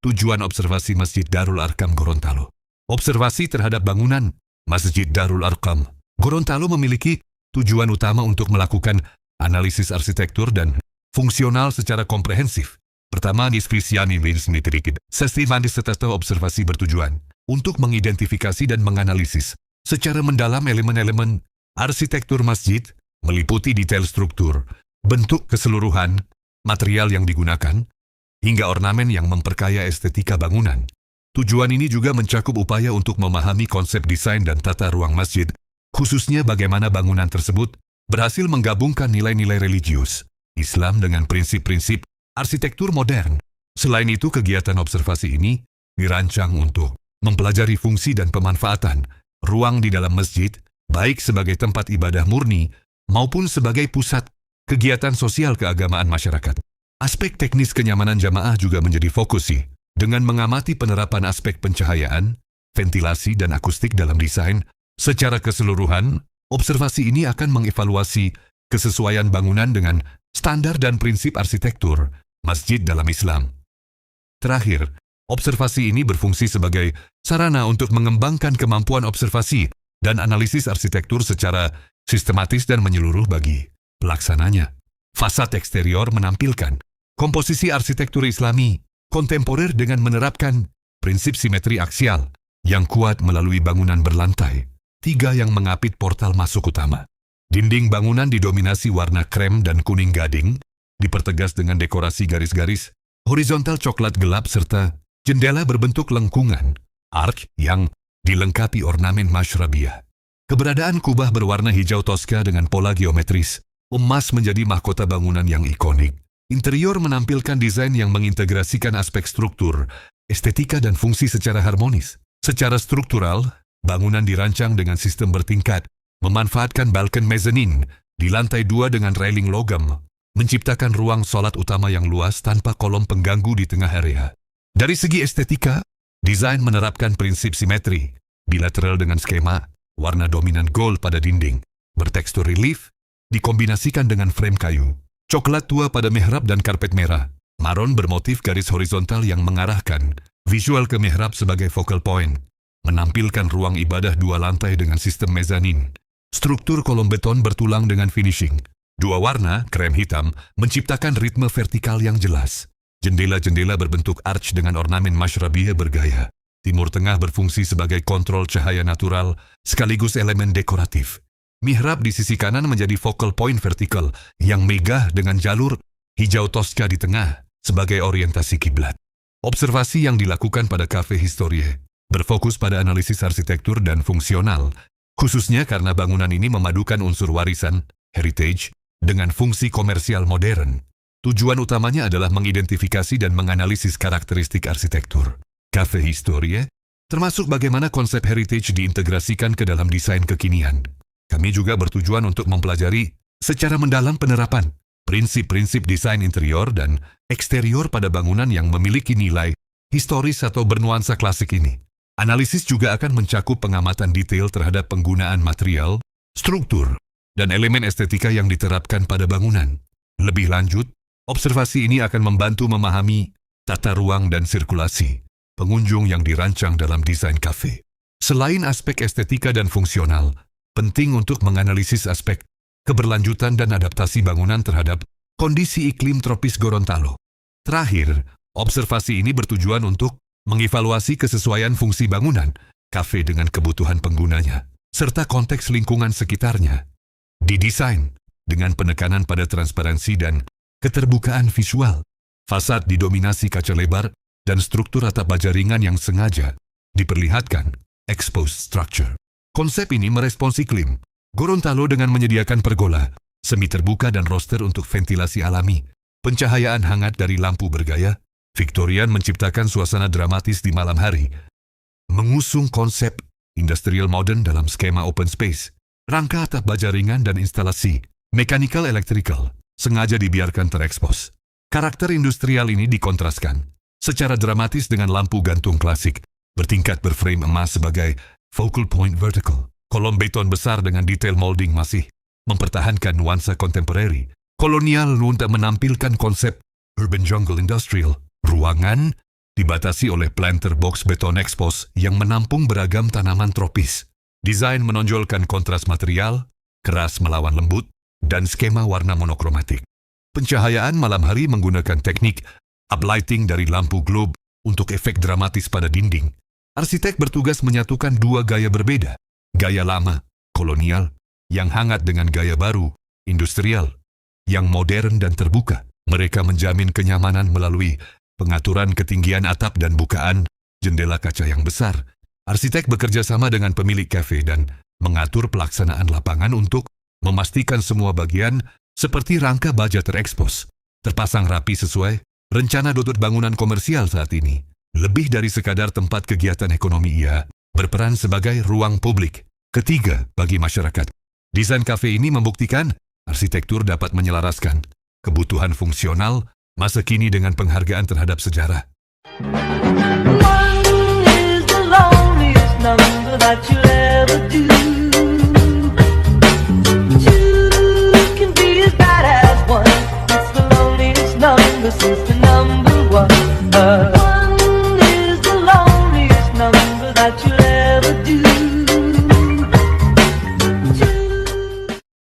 tujuan observasi Masjid Darul Arkam Gorontalo. Observasi terhadap bangunan Masjid Darul Arkam Gorontalo memiliki tujuan utama untuk melakukan analisis arsitektur dan fungsional secara komprehensif. Pertama, disfisiani linsnitrikid. Sesi manis atau observasi bertujuan untuk mengidentifikasi dan menganalisis secara mendalam elemen-elemen arsitektur masjid, meliputi detail struktur, bentuk keseluruhan, material yang digunakan, hingga ornamen yang memperkaya estetika bangunan. Tujuan ini juga mencakup upaya untuk memahami konsep desain dan tata ruang masjid, khususnya bagaimana bangunan tersebut berhasil menggabungkan nilai-nilai religius, Islam dengan prinsip-prinsip arsitektur modern. Selain itu, kegiatan observasi ini dirancang untuk mempelajari fungsi dan pemanfaatan ruang di dalam masjid, baik sebagai tempat ibadah murni maupun sebagai pusat kegiatan sosial keagamaan masyarakat. Aspek teknis kenyamanan jamaah juga menjadi fokus dengan mengamati penerapan aspek pencahayaan, ventilasi, dan akustik dalam desain. Secara keseluruhan, observasi ini akan mengevaluasi kesesuaian bangunan dengan standar dan prinsip arsitektur masjid dalam Islam. Terakhir, observasi ini berfungsi sebagai sarana untuk mengembangkan kemampuan observasi dan analisis arsitektur secara sistematis dan menyeluruh bagi pelaksananya. Fasad eksterior menampilkan komposisi arsitektur Islami kontemporer dengan menerapkan prinsip simetri aksial yang kuat melalui bangunan berlantai 3 yang mengapit portal masuk utama. Dinding bangunan didominasi warna krem dan kuning gading, dipertegas dengan dekorasi garis-garis horizontal coklat gelap serta jendela berbentuk lengkungan, arch yang dilengkapi ornamen masyrabiah. Keberadaan kubah berwarna hijau toska dengan pola geometris emas menjadi mahkota bangunan yang ikonik. Interior menampilkan desain yang mengintegrasikan aspek struktur, estetika, dan fungsi secara harmonis. Secara struktural, bangunan dirancang dengan sistem bertingkat, memanfaatkan balkon mezzanine di lantai 2 dengan railing logam, menciptakan ruang sholat utama yang luas tanpa kolom pengganggu di tengah area. Dari segi estetika, desain menerapkan prinsip simetri, bilateral dengan skema, warna dominan gold pada dinding, bertekstur relief, dikombinasikan dengan frame kayu. Coklat tua pada mihrab dan karpet merah. Maron bermotif garis horizontal yang mengarahkan visual ke mihrab sebagai focal point. Menampilkan ruang ibadah 2 lantai dengan sistem mezanin. Struktur kolom beton bertulang dengan finishing. 2 warna, krem hitam, menciptakan ritme vertikal yang jelas. Jendela-jendela berbentuk arch dengan ornamen masyrabiah bergaya. Timur Tengah berfungsi sebagai kontrol cahaya natural sekaligus elemen dekoratif. Mihrab di sisi kanan menjadi focal point vertikal yang megah dengan jalur hijau toska di tengah sebagai orientasi kiblat. Observasi yang dilakukan pada Cafe Historie berfokus pada analisis arsitektur dan fungsional, khususnya karena bangunan ini memadukan unsur warisan, heritage, dengan fungsi komersial modern. Tujuan utamanya adalah mengidentifikasi dan menganalisis karakteristik arsitektur. Cafe Historie termasuk bagaimana konsep heritage diintegrasikan ke dalam desain kekinian. Kami juga bertujuan untuk mempelajari secara mendalam penerapan prinsip-prinsip desain interior dan eksterior pada bangunan yang memiliki nilai historis atau bernuansa klasik ini. Analisis juga akan mencakup pengamatan detail terhadap penggunaan material, struktur, dan elemen estetika yang diterapkan pada bangunan. Lebih lanjut, observasi ini akan membantu memahami tata ruang dan sirkulasi pengunjung yang dirancang dalam desain kafe. Selain aspek estetika dan fungsional, penting untuk menganalisis aspek keberlanjutan dan adaptasi bangunan terhadap kondisi iklim tropis Gorontalo. Terakhir, observasi ini bertujuan untuk mengevaluasi kesesuaian fungsi bangunan, kafe dengan kebutuhan penggunanya, serta konteks lingkungan sekitarnya. Didesain dengan penekanan pada transparansi dan keterbukaan visual. Fasad didominasi kaca lebar dan struktur atap baja ringan yang sengaja diperlihatkan, exposed structure. Konsep ini merespons iklim Gorontalo dengan menyediakan pergola, semi terbuka dan roster untuk ventilasi alami, pencahayaan hangat dari lampu bergaya, Victorian menciptakan suasana dramatis di malam hari, mengusung konsep industrial modern dalam skema open space, rangka atap baja ringan dan instalasi mechanical electrical sengaja dibiarkan terekspos. Karakter industrial ini dikontraskan secara dramatis dengan lampu gantung klasik, bertingkat berframe emas sebagai focal point vertical. Kolom beton besar dengan detail molding masih mempertahankan nuansa kontemporeri. Kolonial untuk menampilkan konsep urban jungle industrial. Ruangan dibatasi oleh planter box beton expose yang menampung beragam tanaman tropis. Desain menonjolkan kontras material, keras melawan lembut, dan skema warna monokromatik. Pencahayaan malam hari menggunakan teknik uplighting dari lampu globe untuk efek dramatis pada dinding. Arsitek bertugas menyatukan dua gaya berbeda, gaya lama, kolonial, yang hangat dengan gaya baru, industrial, yang modern dan terbuka. Mereka menjamin kenyamanan melalui pengaturan ketinggian atap dan bukaan jendela kaca yang besar. Arsitek bekerja sama dengan pemilik kafe dan mengatur pelaksanaan lapangan untuk memastikan semua bagian seperti rangka baja terekspos, terpasang rapi sesuai rencana dodot bangunan komersial saat ini. Lebih dari sekadar tempat kegiatan ekonomi, ia berperan sebagai ruang publik ketiga bagi masyarakat. Desain kafe ini membuktikan arsitektur dapat menyelaraskan kebutuhan fungsional masa kini dengan penghargaan terhadap sejarah. One is the loneliest number that you'll ever do.